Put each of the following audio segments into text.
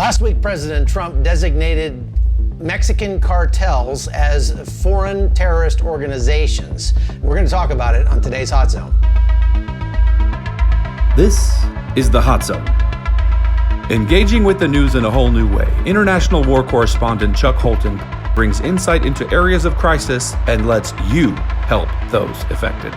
Last week, President Trump designated Mexican cartels as foreign terrorist organizations. We're going to talk about it on today's Hot Zone. This is the Hot Zone. Engaging with the news in a whole new way, international war correspondent Chuck Holton brings insight into areas of crisis and lets you help those affected.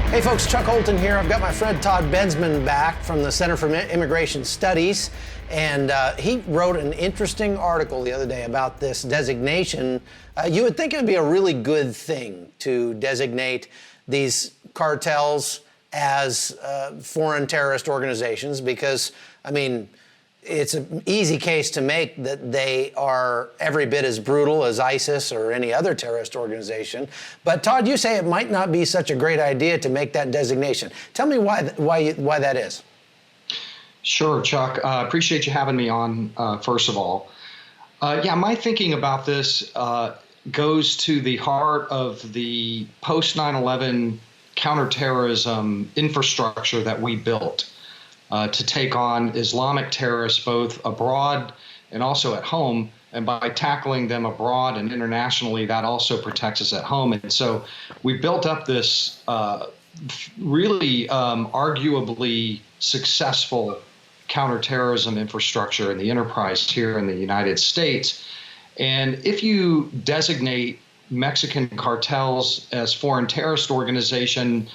Hey folks, Chuck Holton here. I've got my friend Todd Bensman back from the Center for Immigration Studies, and he wrote an interesting article the other day about this designation. You would think it would be a really good thing to designate these cartels as foreign terrorist organizations because, I mean, it's an easy case to make that they are every bit as brutal as ISIS or any other terrorist organization. But Todd, you say it might not be such a great idea to make that designation. Tell me why that is. Sure, Chuck. Appreciate you having me on, first of all. My thinking about this goes to the heart of the post 9/11 counterterrorism infrastructure that we built to take on Islamic terrorists both abroad and also at home. And by tackling them abroad and internationally, that also protects us at home. And so we built up this really arguably successful counterterrorism infrastructure in the enterprise here in the United States. And if you designate Mexican cartels as foreign terrorist organization,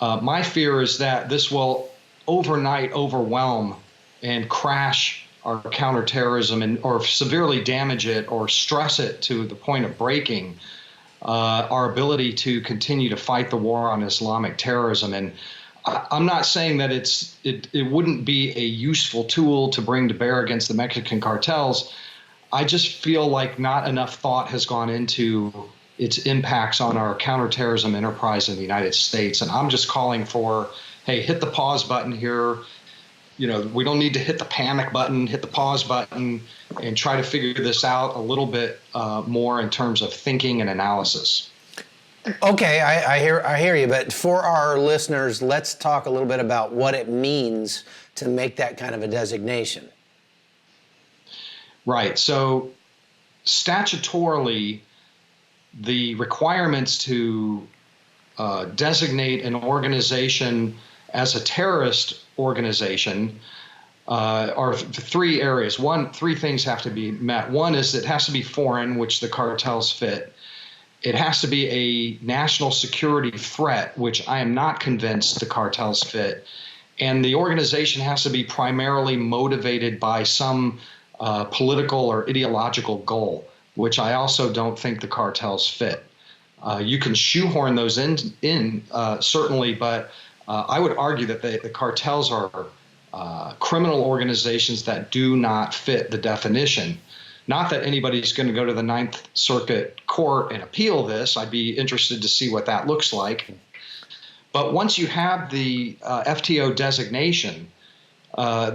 my fear is that this will overnight overwhelm and crash our counterterrorism and or severely damage it or stress it to the point of breaking our ability to continue to fight the war on Islamic terrorism. And I'm not saying that it wouldn't be a useful tool to bring to bear against the Mexican cartels. I just feel like not enough thought has gone into its impacts on our counterterrorism enterprise in the United States. And I'm just calling for, hey, hit the pause button here. You know, we don't need to hit the panic button, hit the pause button, and try to figure this out a little bit more in terms of thinking and analysis. Okay, I hear you. But for our listeners, let's talk a little bit about what it means to make that kind of a designation. Right. So statutorily, the requirements to designate an organization as a terrorist organization are three areas. Three things have to be met. One is it has to be foreign, which the cartels fit. It has to be a national security threat, which I am not convinced the cartels fit. And the organization has to be primarily motivated by some political or ideological goal, which I also don't think the cartels fit. You can shoehorn those in certainly, but I would argue that the cartels are criminal organizations that do not fit the definition. Not that anybody's going to go to the Ninth Circuit Court and appeal this. I'd be interested to see what that looks like. But once you have the FTO designation,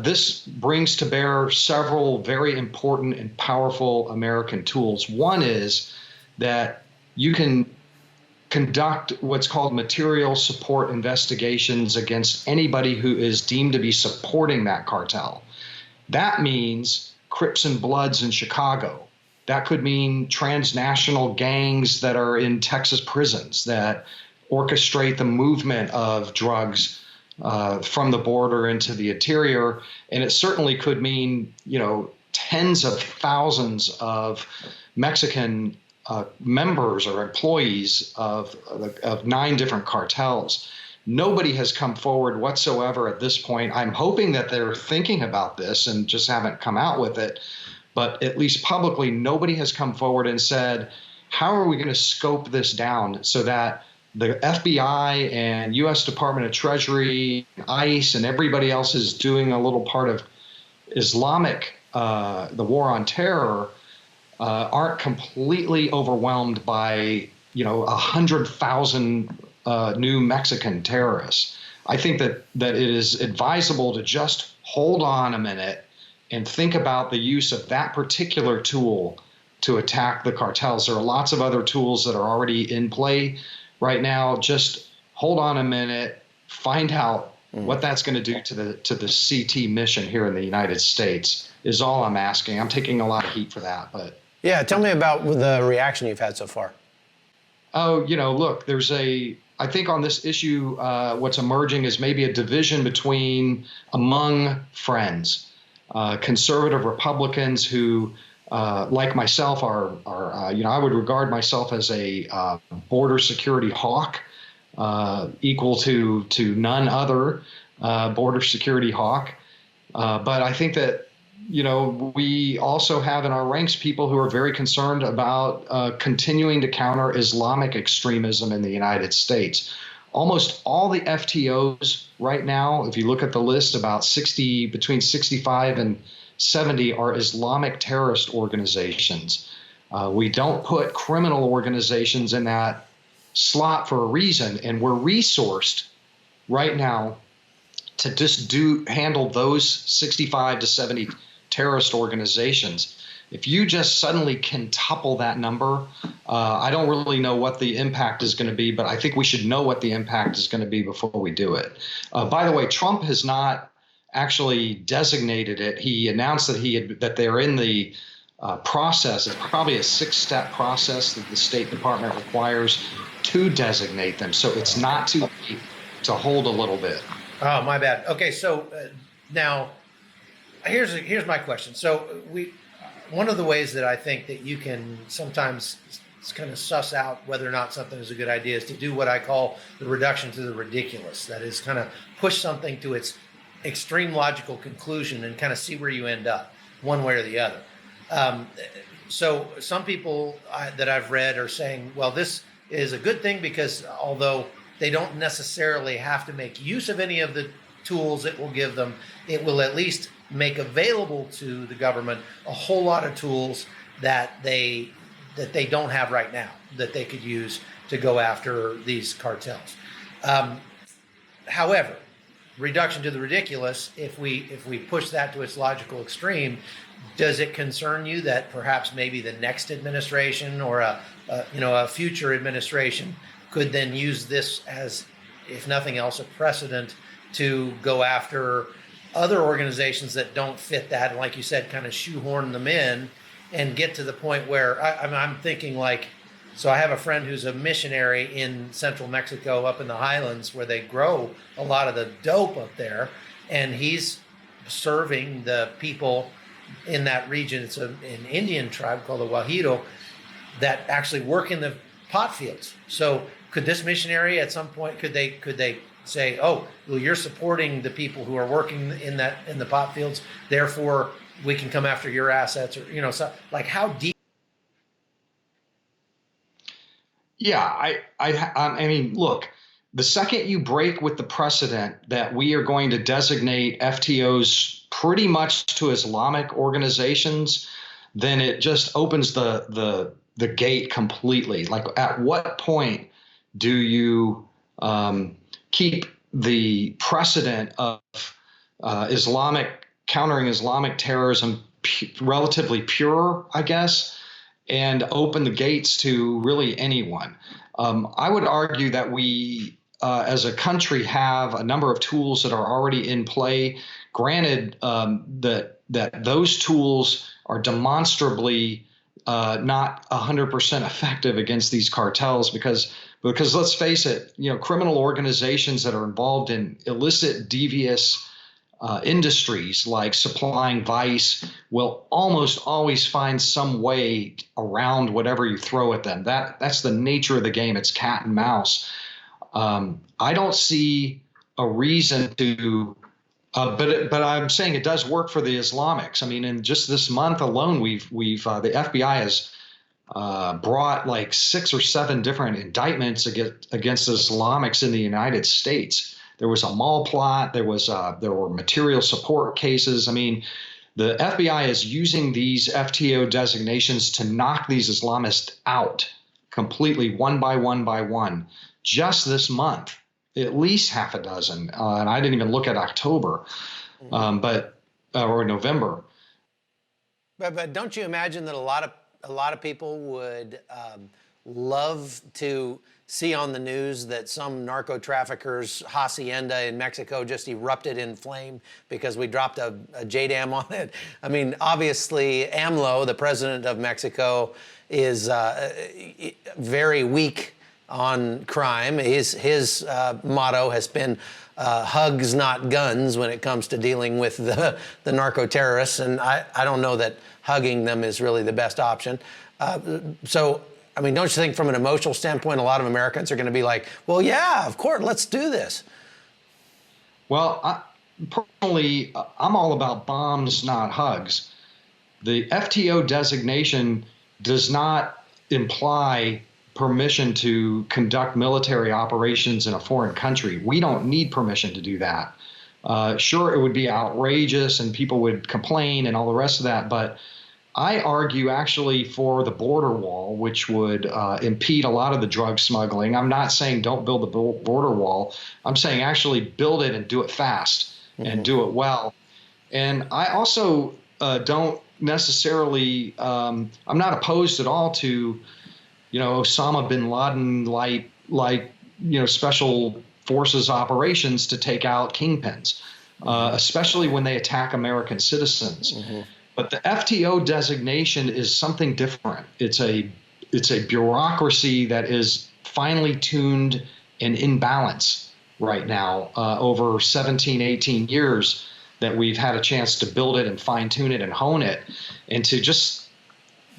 this brings to bear several very important and powerful American tools. One is that you can conduct what's called material support investigations against anybody who is deemed to be supporting that cartel. That means Crips and Bloods in Chicago. That could mean transnational gangs that are in Texas prisons that orchestrate the movement of drugs from the border into the interior. And it certainly could mean, tens of thousands of Mexican members or employees of 9 different cartels. Nobody has come forward whatsoever at this point. I'm hoping that they're thinking about this and just haven't come out with it. But at least publicly, nobody has come forward and said, how are we going to scope this down so that the FBI and U.S. Department of Treasury, ICE, and everybody else is doing a little part of Islamic, the war on terror, aren't completely overwhelmed by 100,000 new Mexican terrorists. I think that it is advisable to just hold on a minute and think about the use of that particular tool to attack the cartels. There are lots of other tools that are already in play right now. Just hold on a minute, find out What that's going to do to the CT mission here in the United States is all I'm asking. I'm taking a lot of heat for that, but yeah, tell me about the reaction you've had so far. oh, look, I think on this issue, what's emerging is maybe a division among friends, conservative Republicans who, like myself, I would regard myself as a border security hawk, equal to none other border security hawk. But I think that, we also have in our ranks people who are very concerned about continuing to counter Islamic extremism in the United States. Almost all the FTOs right now, if you look at the list, between 65 and 70 are Islamic terrorist organizations. We don't put criminal organizations in that slot for a reason, and we're resourced right now to just handle those 65 to 70 terrorist organizations. If you just suddenly quintuple that number, I don't really know what the impact is going to be, but I think we should know what the impact is going to be before we do it. By the way, Trump has not actually designated it. He announced that they're in the process. It's probably a 6-step process that the State Department requires to designate them. So it's not too late to hold a little bit. Oh, my bad. Okay, so now here's my question. So one of the ways that I think that you can sometimes kind of suss out whether or not something is a good idea is to do what I call the reduction to the ridiculous. That is, kind of push something to its extreme logical conclusion and kind of see where you end up, one way or the other. So some people that I've read are saying, well, this is a good thing because although they don't necessarily have to make use of any of the tools it will give them, it will at least make available to the government a whole lot of tools that they don't have right now that they could use to go after these cartels. However, reduction to the ridiculous, if we push that to its logical extreme, does it concern you that perhaps maybe the next administration or a future administration could then use this as, if nothing else, a precedent to go after other organizations that don't fit that, and like you said, kind of shoehorn them in and get to the point where I'm thinking like, so I have a friend who's a missionary in central Mexico up in the highlands where they grow a lot of the dope up there, and he's serving the people in that region. It's an Indian tribe called the Guajiro that actually work in the pot fields. So could this missionary at some point, could they say, oh, well, you're supporting the people who are working in the pot fields, therefore we can come after your assets, or so like how deep? Yeah, I mean, look, the second you break with the precedent that we are going to designate FTOs pretty much to Islamic organizations, then it just opens the gate completely. Like, at what point do you keep the precedent of countering Islamic terrorism relatively pure, I guess, and open the gates to really anyone? I would argue that we, as a country, have a number of tools that are already in play. Granted, that those tools are demonstrably not 100% effective against these cartels because let's face it, criminal organizations that are involved in illicit, devious industries like supplying vice will almost always find some way around whatever you throw at them. That's the nature of the game. It's cat and mouse. I don't see a reason to, but I'm saying it does work for the Islamics. I mean, in just this month alone, we've the FBI has brought like 6 or 7 different indictments against Islamics in the United States. There was a mall plot. There were material support cases. I mean, the FBI is using these FTO designations to knock these Islamists out completely, one by one, just this month, at least half a dozen. And I didn't even look at October, or November. But don't you imagine that a lot of people would love to see on the news that some narco trafficker's hacienda in Mexico just erupted in flame because we dropped a JDAM on it? I mean, obviously, AMLO, the president of Mexico, is very weak on crime. His motto has been hugs, not guns, when it comes to dealing with the narco terrorists. And I don't know that hugging them is really the best option. So, I mean, don't you think from an emotional standpoint, a lot of Americans are going to be like, well, yeah, of course, let's do this? Well, personally, I'm all about bombs, not hugs. The FTO designation does not imply permission to conduct military operations in a foreign country. We don't need permission to do that. Sure, it would be outrageous and people would complain and all the rest of that, but I argue actually for the border wall, which would impede a lot of the drug smuggling. I'm not saying don't build the border wall. I'm saying actually build it and do it fast and do it well. And I also don't necessarily, I'm not opposed at all to, Osama bin Laden like special forces operations to take out kingpins, especially when they attack American citizens. But the FTO designation is something different. It's a bureaucracy that is finely tuned and in balance right now over 17, 18 years that we've had a chance to build it and fine tune it and hone it. And to just,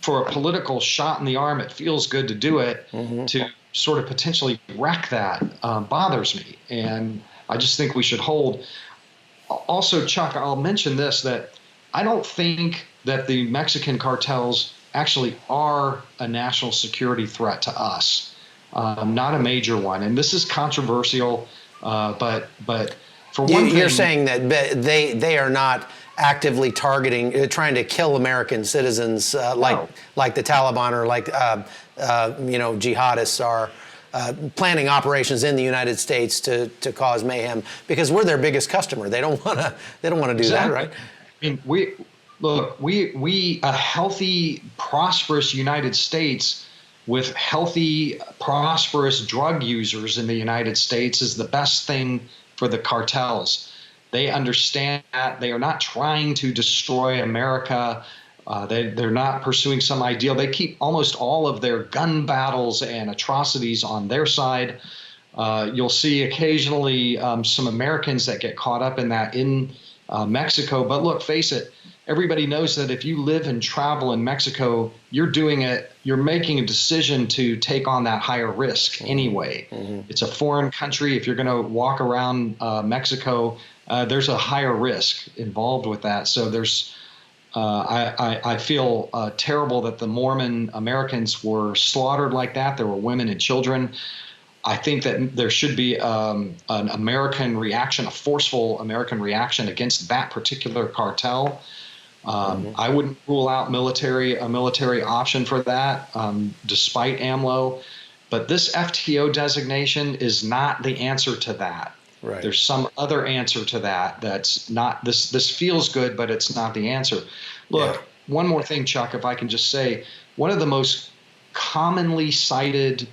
for a political shot in the arm, it feels good to do it, to sort of potentially wreck that bothers me. And I just think we should hold. Also, Chuck, I'll mention this, that I don't think that the Mexican cartels actually are a national security threat to us, not a major one. And this is controversial, but for one thing, you're saying that they are not actively targeting, trying to kill American citizens like the Taliban or like jihadists are. Planning operations in the United States to cause mayhem because we're their biggest customer. They don't want to do that, right? I mean, we a healthy, prosperous United States with healthy, prosperous drug users in the United States is the best thing for the cartels. They understand that. They are not trying to destroy America. They're not pursuing some ideal. They keep almost all of their gun battles and atrocities on their side. You'll see occasionally some Americans that get caught up in that in Mexico. But look, face it, everybody knows that if you live and travel in Mexico, you're making a decision to take on that higher risk anyway. It's a foreign country. If you're going to walk around Mexico, there's a higher risk involved with that. So there's I feel terrible that the Mormon Americans were slaughtered like that. There were women and children. I think that there should be an American reaction, a forceful American reaction against that particular cartel. I wouldn't rule out a military option for that, despite AMLO. But this FTO designation is not the answer to that. Right. There's some other answer to that. That's not this. This feels good, but it's not the answer. Look, one more thing, Chuck, if I can just say, one of the most commonly cited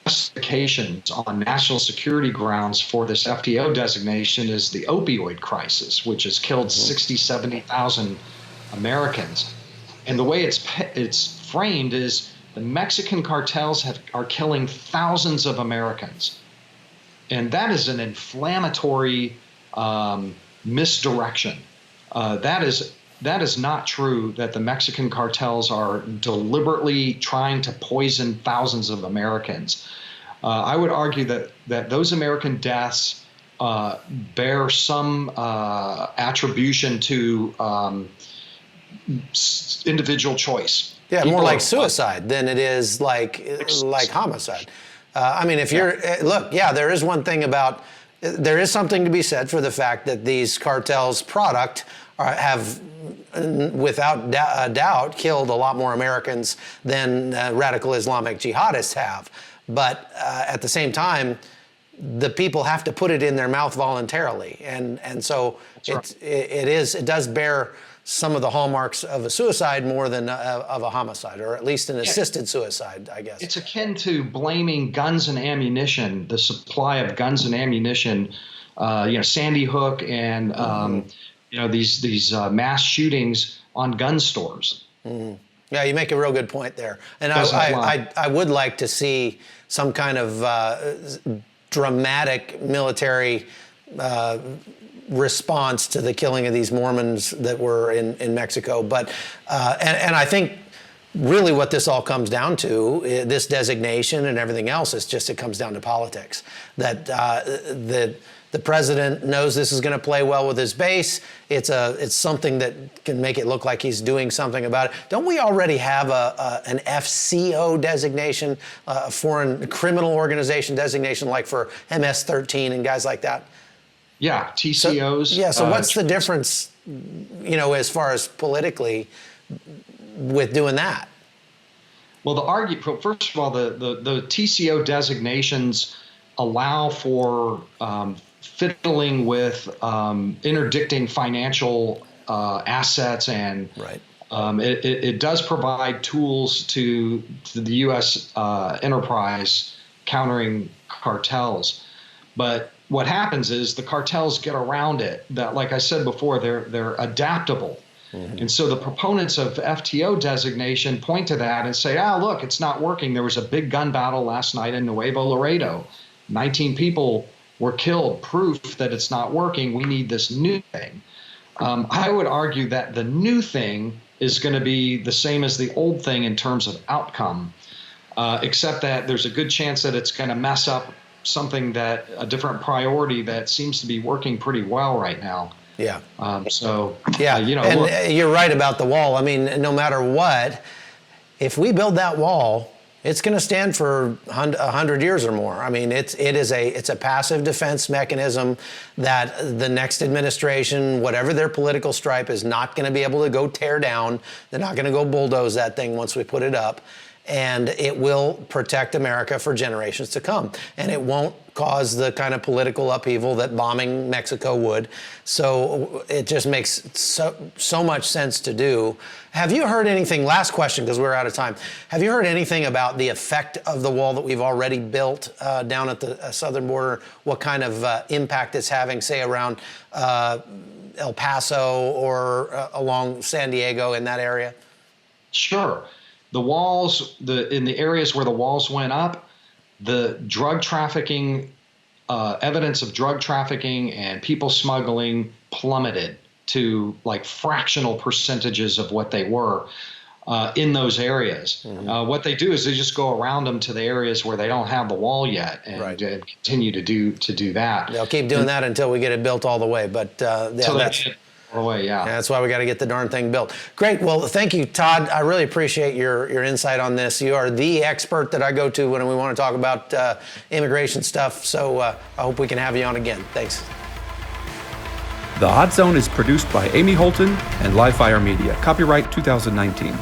justifications on national security grounds for this FTO designation is the opioid crisis, which has killed 60, 70,000 Americans. And the way it's framed is the Mexican cartels are killing thousands of Americans. And that is an inflammatory misdirection. That is not true that the Mexican cartels are deliberately trying to poison thousands of Americans. I would argue that those American deaths bear some attribution to individual choice. Yeah, more like suicide than it is like homicide. I mean, if you're look, there is one thing about there is something to be said for the fact that these cartels' product have, without doubt, killed a lot more Americans than radical Islamic jihadists have. But at the same time, the people have to put it in their mouth voluntarily, and so it does bear some of the hallmarks of a suicide more than of a homicide, or at least an assisted suicide, I guess. It's akin to blaming guns and ammunition, the supply of guns and ammunition, Sandy Hook and these mass shootings on gun stores. Mm-hmm. Yeah, you make a real good point there. And I would like to see some kind of dramatic military response to the killing of these Mormons that were in Mexico. But and I think really what this all comes down to, this designation and everything else, is just it comes down to politics. That the president knows this is going to play well with his base. It's something that can make it look like he's doing something about it. Don't we already have an FCO designation, a foreign criminal organization designation, like for MS-13 and guys like that? Yeah, TCOs. So what's the difference, as far as politically, with doing that? Well, first of all, the TCO designations allow for fiddling with interdicting financial assets, and right. It does provide tools to the U.S. enterprise countering cartels. But what happens is the cartels get around it. That, like I said before, they're adaptable. Mm-hmm. And so the proponents of FTO designation point to that and say, look, it's not working. There was a big gun battle last night in Nuevo Laredo. 19 people were killed, proof that it's not working. We need this new thing. I would argue that the new thing is going to be the same as the old thing in terms of outcome, except that there's a good chance that it's going to mess up something a different priority that seems to be working pretty well right now. Yeah. And you're right about the wall. I mean, no matter what, if we build that wall, it's going to stand for 100 years or more. I mean, it's a passive defense mechanism that the next administration, whatever their political stripe, is not going to be able to go tear down. They're not going to go bulldoze that thing once we put it up. And it will protect America for generations to come. And it won't cause the kind of political upheaval that bombing Mexico would. So it just makes so much sense to do. Have you heard anything, last question because we're out of time, have you heard anything about the effect of the wall that we've already built down at the southern border? What kind of impact it's having, say, around El Paso or along San Diego, in that area? Sure. The walls, in the areas where the walls went up, the drug trafficking, evidence of drug trafficking and people smuggling plummeted to like fractional percentages of what they were in those areas. Mm-hmm. What they do is they just go around them to the areas where they don't have the wall yet, and right. Continue to do that. They'll keep doing that until we get it built all the way. But that's why we got to get the darn thing built. Great. Well, thank you, Todd. I really appreciate your insight on this. You are the expert that I go to when we want to talk about immigration stuff. So I hope we can have you on again. Thanks. The Hot Zone is produced by Amy Holton and Livefire Media. Copyright 2019.